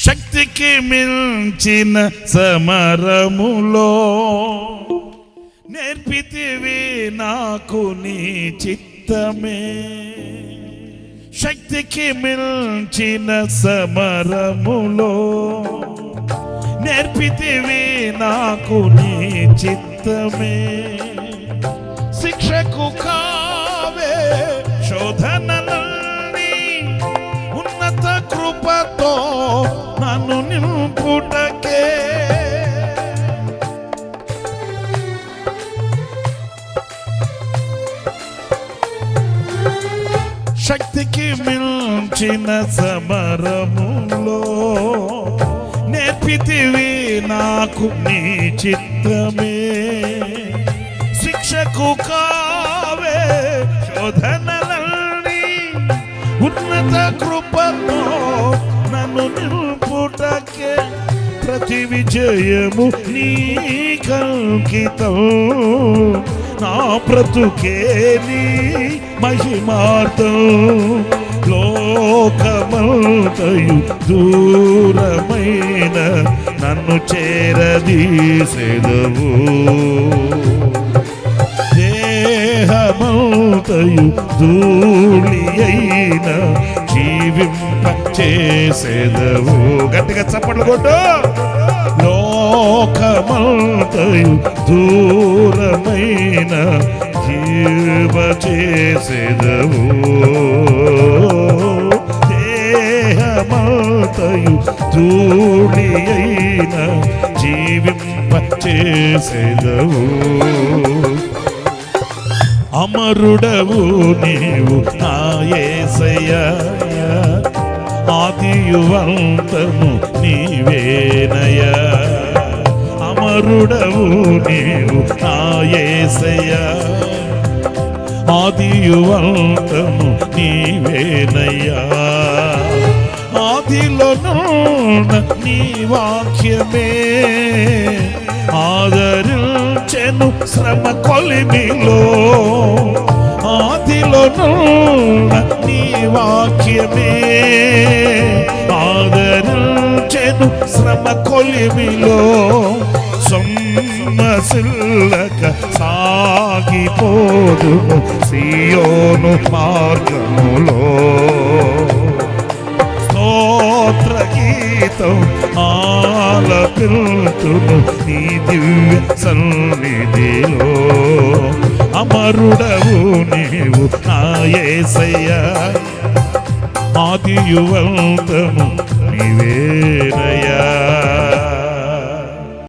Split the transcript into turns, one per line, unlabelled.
శక్తికి మించిన సమరములో నేర్పితివి నాకు నీ చిత్తమే. శక్తికి మించిన సమరములో నేర్పితివి నాకు నీ చిత్తమే. శిక్షకు కావే శోధనలన్నీ ఉన్నత కృపతో నన్ను నింపుటకే. శక్తికి మించిన సమరములో నేర్పితివి నాకు నీ చిత్తమే. శిక్షకు కావే శోధనలన్నీ ఉన్నత కృపతో నన్ను నింపుటకే. ప్రతి విజయము నీకంకితం, నా బ్రతుకే నీ మహిమార్థం. లోకమంతయు దూరమైన నన్ను చేరదీసెదవు. దేహమంతయు ధూళి అయిన జీవింప చేసెదవు. గట్టిగా చప్పట్లు కొట్టు. లోకమంతయు దూరమైన జీవ చేసెదవు. దేహమంతయు ధూళి అయిన జీవింప చేసెదవు. అమరుడవు నీవు నా యేసయ్యా, ఆదియు అంతము నీవేనయ్యా. అమరుడవు నీవు నా యేసయ్యా, ఆదియు అంతము నీవేనయ్యా. ఆదిలోనున్న నీ వాక్యమే ఆదరించెను శ్రమ కొలిమిలో. ఆదిలోనున్న నీ వాక్యమే ఆదరించెను శ్రమ కొలిమిలో. సొమ్మసిల్లక సాగిపోదును సియోను మార్గములో. స్తోత్ర గీతం ఆలపిల్తును నీ దివ్య సన్నిధిలో. అమరుడవు నీవు నా యేసయ్యా, ఆదియు అంతము నీవే.